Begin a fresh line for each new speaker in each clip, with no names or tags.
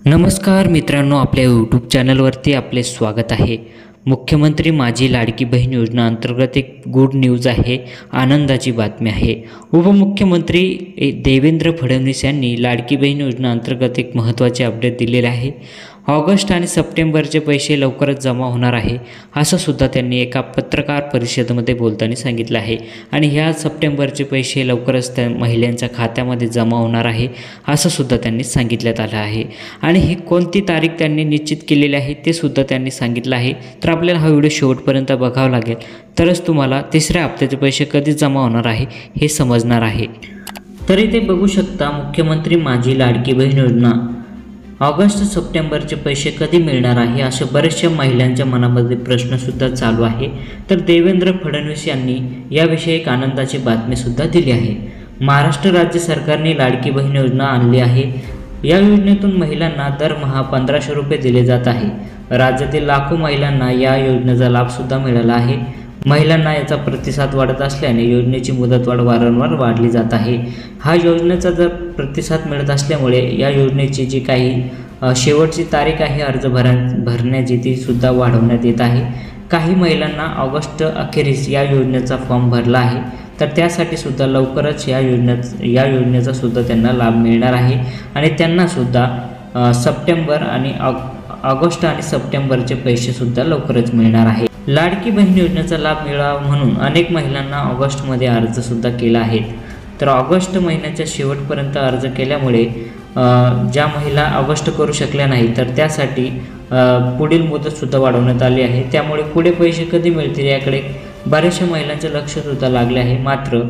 नमस्कार मित्रांनो, आपल्या यूट्यूब चॅनलवरती आपले स्वागत आहे। मुख्यमंत्री माझी लाडकी बहीण योजना अंतर्गत एक गुड न्यूज आहे, आनंदाची बातमी आहे। उपमुख्यमंत्री देवेंद्र फडणवीस यांनी लाडकी बहीण योजना अंतर्गत एक महत्त्वाचे अपडेट दिलेले आहे। ऑगस्ट आणि सप्टेंबरचे पैसे लवकरच जमा होणार आहे असं सुद्धा त्यांनी एका पत्रकार परिषदेमध्ये बोलताना सांगितलं आहे। आणि ह्या सप्टेंबरचे पैसे लवकरच त्या महिलांच्या खात्यामध्ये जमा होणार आहे असं सुद्धा त्यांनी सांगितल्यात आलं आहे। आणि ही कोणती तारीख त्यांनी निश्चित केलेली आहे ते सुद्धा त्यांनी सांगितलं आहे। तर आपल्याला हा व्हिडिओ शेवटपर्यंत बघावा लागेल, तरच तुम्हाला तिसऱ्या हप्त्याचे पैसे कधी जमा होणार आहे हे समजणार आहे। तर इथे बघू शकता, मुख्यमंत्री माझी लाडकी बहीण योजना ऑगस्ट सप्टेंबरचे पैसे कधी मिळणार आहे अशा बऱ्याचशा महिलांच्या मनामध्ये प्रश्नसुद्धा चालू आहे। तर देवेंद्र फडणवीस यांनी याविषयी एक आनंदाची बातमीसुद्धा दिली आहे। महाराष्ट्र राज्य सरकारने लाडकी बहीण योजना आणली आहे। या योजनेतून महिलांना दरमहा 1500 रुपये दिले जात आहे। राज्यातील लाखो महिलांना या योजनेचा लाभसुद्धा मिळाला आहे। महिलांना याचा प्रतिसाद वाढत असल्याने योजनेची मुदतवाढ वारंवार वाढली जात आहे। हा योजनेचा जर प्रतिसाद मिळत असल्यामुळे या योजनेची जी काही शेवटची तारीख आहे अर्ज भरण्याची ती सुद्धा वाढवण्यात येत आहे। काही महिलांना ऑगस्ट अखेरीस या योजनेचा फॉर्म भरला आहे, तर त्यासाठी सुद्धा लवकरच या योजनेचा सुद्धा त्यांना लाभ मिळणार आहे। आणि त्यांना सुद्धा सप्टेंबर आणि ऑगस्ट आणि सप्टेंबरचे पैसे सुद्धा लवकरच मिळणार आहे। लाडकी बहीण योजनेचा लाभ मिळावा म्हणून अनेक महिलांना ऑगस्टमध्ये अर्जसुद्धा केला आहे। तर ऑगस्ट महिन्याच्या शेवटपर्यंत अर्ज केल्यामुळे ज्या महिला ऑगस्ट करू शकल्या नाही तर त्यासाठी पुढील मुदतसुद्धा वाढवण्यात आली आहे। त्यामुळे पुढे पैसे कधी मिळतील याकडे बऱ्याचशा महिलांचे लक्षसुद्धा लागले आहे। मात्र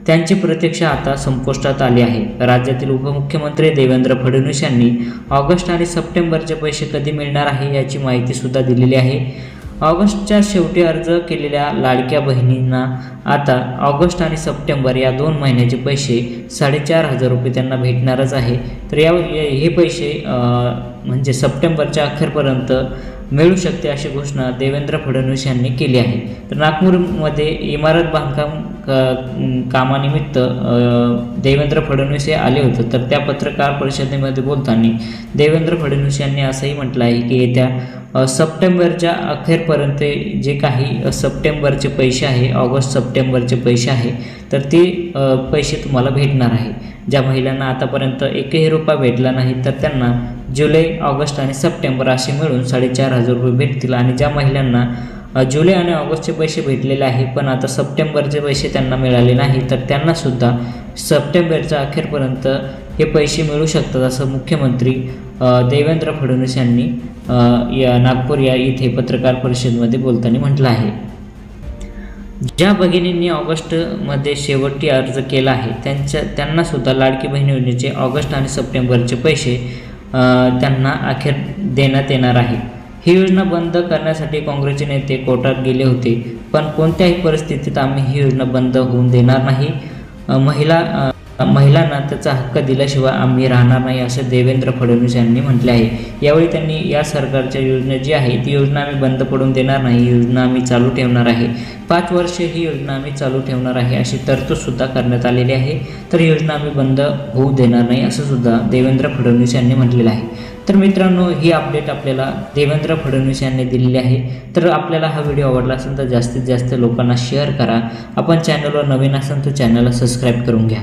त्यांची प्रतीक्षा आता संपुष्टात आली आहे। राज्यातील उपमुख्यमंत्री देवेंद्र फडणवीस यांनी ऑगस्ट आणि सप्टेंबरचे पैसे कधी मिळणार आहे याची माहितीसुद्धा दिलेली आहे। ऑगस्टच्या शेवटी अर्ज केलेल्या लाडक्या बहिणींना आता ऑगस्ट आणि सप्टेंबर या 2 महिन्याचे पैसे 4500 रुपये त्यांना भेटणारच आहे। तर हे पैसे म्हणजे सप्टेंबरच्या अखेरपर्यंत मिळू शकते अशी घोषणा देवेंद्र फडणवीस यांनी केली आहे। तर नागपूरमध्ये इमारत बांधकाम कामानिमित्त देवेंद्र फडणवीस हे आले होते। तर त्या पत्रकार परिषदेमध्ये बोलताना देवेंद्र फडणवीस यांनी असंही म्हटलं आहे की येत्या सप्टेंबरच्या अखेरपर्यंत जे काही सप्टेंबरचे पैसे आहे, ऑगस्ट सप्टेंबरचे पैसे आहे, तर ते पैसे तुम्हाला भेटणार आहे। ज्या महिलांना आतापर्यंत एकही रुपया भेटला नाही तर त्यांना जुलै, ऑगस्ट आणि सप्टेंबर असे मिळून 4500 रुपये भेटतील। आणि ज्या महिलांना जुलै आणि ऑगस्टचे पैसे भेटलेले आहे पण आता सप्टेंबरचे पैसे त्यांना मिळाले नाही तर त्यांनासुद्धा सप्टेंबरच्या अखेरपर्यंत हे पैसे मिळू शकतात असं मुख्यमंत्री देवेंद्र फडणवीस यांनी नागपूर या इथे पत्रकार परिषदेमध्ये बोलताना म्हटलं आहे। ज्या भगिनींनी ऑगस्टमध्ये शेवटी अर्ज केला आहे त्यांनासुद्धा लाडकी बहीण योजनेचे ऑगस्ट आणि सप्टेंबरचे पैसे त्यांना अखेर देण्यात येणार आहे। ही योजना बंद करण्यासाठी काँग्रेसचे नेते कोर्टात गेले होते, पण कोणत्याही परिस्थितीत आम्ही ही योजना बंद होऊन देणार नाही। महिलांना त्याचा हक्क दिल्याशिवाय आम्ही राहणार नाही असे देवेंद्र फडणवीस यांनी म्हटले आहे। यावेळी त्यांनी या सरकारच्या योजना जी आहे ती योजना आम्ही बंद पडून देणार नाही, ही योजना आम्ही चालू ठेवणार आहे। 5 वर्षे ही योजना आम्ही चालू ठेवणार आहे अशी तरतूदसुद्धा करण्यात आलेली आहे। तर ही योजना आम्ही बंद होऊ देणार नाही असं सुद्धा देवेंद्र फडणवीस यांनी म्हटलेलं आहे। तर मित्रांनो, ही अपडेट आपल्याला देवेंद्र फडणवीस यांनी दिलेली आहे। तर आपल्याला हा व्हिडिओ आवडला असेल तर जास्तीत जास्त लोकांना शेअर करा। आपण चॅनलवर नवीन असाल तर चॅनलला सबस्क्राईब करून घ्या।